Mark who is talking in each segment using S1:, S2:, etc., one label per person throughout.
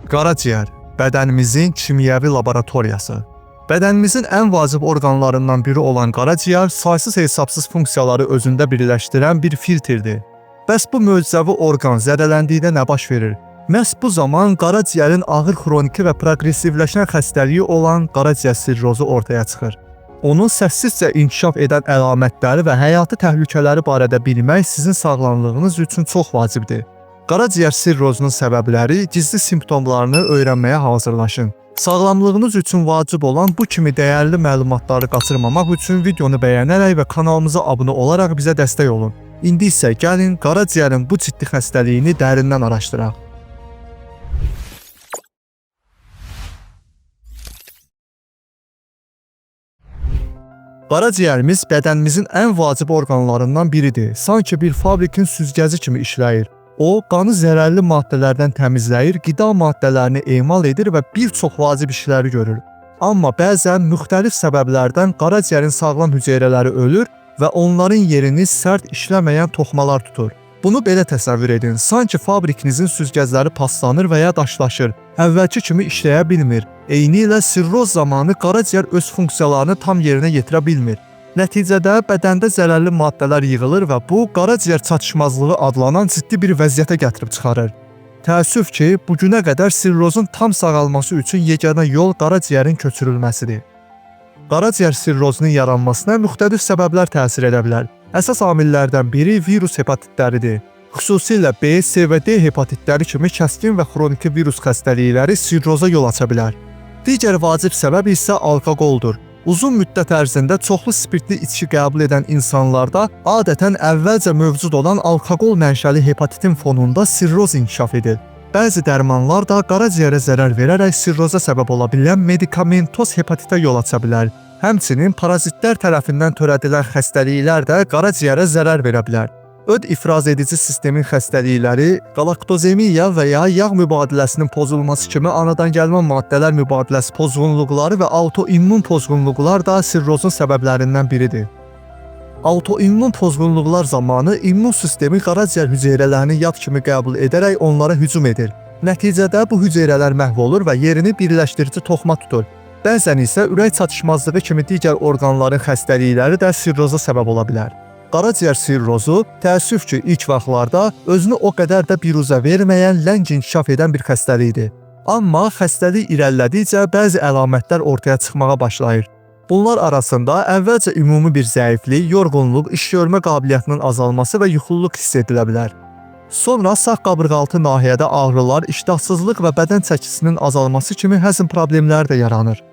S1: Qaraciyər bədənimizin kimyəvi laboratoriyası. Bədənimizin ən vacib orqanlarından biri olan qaraciyər saysız-hesabsız funksiyaları özündə birləşdirən bir filtrdir. Bəs bu möcüzəvi orqan zədələndikdə nə baş verir? Məhz bu zaman qaraciyərin ağır xroniki və proqressivləşən xəstəliyi olan qaraciyər sirrozu ortaya çıxır. Onun səssizcə inkişaf edən əlamətləri və həyati təhlükələri barədə bilmək sizin sağlamlığınız üçün çox vacibdir. Qaraciyər sirrozunun səbəbləri, gizli simptomlarını öyrənməyə hazırlaşın. Sağlamlığınız üçün vacib olan bu kimi dəyərli məlumatları qaçırmamaq üçün videonu bəyənərək və kanalımıza abunə olaraq bizə dəstək olun. İndi isə gəlin qaraciyərin bu ciddi xəstəliyini dərindən araşdıraq. Qaraciyərimiz bədənimizin ən vacib orqanlarından biridir. Sanki bir fabrikin süzgəci kimi işləyir. O, qanı zərərli maddələrdən təmizləyir, qida maddələrini emal edir və bir çox vacib işləri görür. Amma bəzən müxtəlif səbəblərdən qaraciyərin sağlam hüceyrələri ölür və onların yerini sərt işləməyən toxmalar tutur. Bunu belə təsəvvür edin, sanki fabrikinizin süzgəcləri paslanır və ya daşlaşır, əvvəlki kimi işləyə bilmir. Eynilə sirroz zamanı qaraciyər öz funksiyalarını tam yerinə yetirə bilmir. Nəticədə bədəndə zərərli maddələr yığılır və bu, qaraciyər çatışmazlığı adlanan ciddi bir vəziyyətə gətirib çıxarır. Təəssüf ki, bugünə qədər sirrozun tam sağalması üçün yeganə yol qaraciyərin köçürülməsidir. Qaraciyər sirrozunun yaranmasına müxtəlif səbəblər təsir edə bilər. Əsas amillərdən biri virus hepatitləridir. Xüsusilə B, C və D hepatitləri kimi kəskin və xroniki virus xəstəlikləri sirroza yol aça bilər. Digər vacib səbəb isə alkoqoldur. Uzun müddət ərzində çoxlu spirtli içki qəbul edən insanlarda adətən əvvəlcə mövcud olan alkoqol mənşəli hepatitin fonunda sirroz inkişaf edir. Bəzi dərmanlar da qaraciyərə zərər verərək sirroza səbəb ola bilən medikamentoz hepatitə yol aça bilər. Həmçinin parazitlər tərəfindən törədilən xəstəliklər də qaraciyərə zərər verə bilər. Öd ifraz edici sistemin xəstəlikləri, qalaktozemiya və ya yağ mübadiləsinin pozulması kimi anadan gəlmə maddələr mübadiləsi pozğunluqları və autoimmun pozğunluqlar da sirrozun səbəblərindən biridir. Autoimmun pozğunluqlar zamanı immun sistemi qaraciyər hüceyrələrini yad kimi qəbul edərək onlara hücum edir. Nəticədə bu hüceyrələr məhv olur və yerini birləşdirici toxma tutur. Bəzən isə ürək çatışmazlığı kimi digər orqanların xəstəlikləri də sirroza səbəb ola bilər. Qaraciyər sirrozu təəssüf ki, ilk vaxtlarda özünü o qədər də biruzə verməyən, ləng inkişaf edən bir xəstəlikdir. Amma xəstəlik irəlilədikcə bəzi əlamətlər ortaya çıxmağa başlayır. Bunlar arasında əvvəlcə ümumi bir zəiflik, yorğunluq, iş görmə qabiliyyətinin azalması və yuxululuq hiss edilə bilər. Sonra sağ qabırğaltı nahiyədə ağrılar, iştahsızlıq və bədən çəkisinin azalması kimi həzm problemləri də yaranır.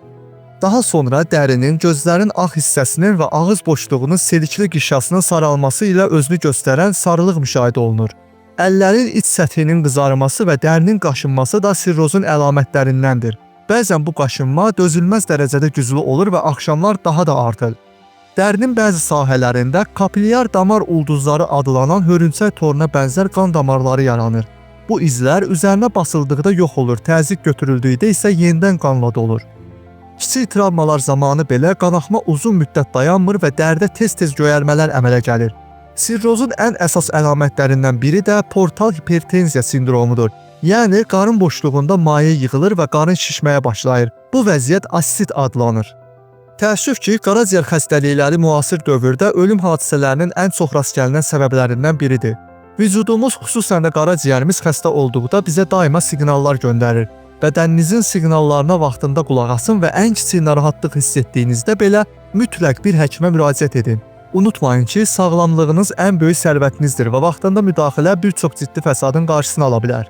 S1: Daha sonra dərinin, gözlərin ağ hissəsinin və ağız boşluğunun selikli qişasının saralması ilə özünü göstərən sarılıq müşahidə olunur. Əllərin iç səthinin qızarması və dərinin qaşınması da sirrozun əlamətlərindəndir. Bəzən bu qaşınma dözülməz dərəcədə güclü olur və axşamlar daha da artır. Dərinin bəzi sahələrində kapillyar damar ulduzları adlanan hörümçək toruna bənzər qan damarları yaranır. Bu izlər üzərinə basıldıqda yox olur, təzyiq götürüldükdə isə yenidən qanla dolur. Kiçik travmalar zamanı belə qanaxma uzun müddət dayanmır və dərdə tez-tez göyərmələr əmələ gəlir. Sirrozun ən əsas əlamətlərindən biri də portal hipertenziya sindromudur. Yəni, qarın boşluğunda maye yığılır və qarın şişməyə başlayır. Bu vəziyyət assit adlanır. Təəssüf ki, qaraciyər xəstəlikləri müasir dövrdə ölüm hadisələrinin ən çox rast gəlinən səbəblərindən biridir. Vücudumuz, xüsusən də qaraciyərimiz xəstə olduqda bizə daima siqnallar göndərir. Bədəninizin siqnallarına vaxtında qulaq asın və ən kiçik narahatlıq hiss etdiyinizdə belə mütləq bir həkimə müraciət edin. Unutmayın ki, sağlamlığınız ən böyük sərvətinizdir və vaxtında müdaxilə bir çox ciddi fəsadın qarşısını ala bilər.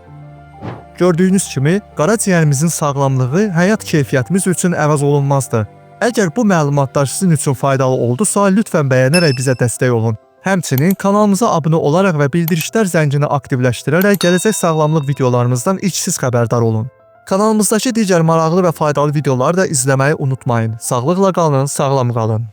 S1: Gördüyünüz kimi, qaraciyərimizin sağlamlığı həyat keyfiyyətimiz üçün əvəz olunmazdır. Əgər bu məlumatlar sizin üçün faydalı oldusa, lütfən bəyənərək bizə dəstək olun. Həmçinin kanalımıza abunə olaraq və bildirişlər zəncini aktivləşdirərək gələcək sağlamlıq videolarımızdan ilk siz xəbərdar olun. Kanalımızdakı digər maraqlı və faydalı videoları da izləməyi unutmayın. Sağlıqla qalın, sağlam qalın.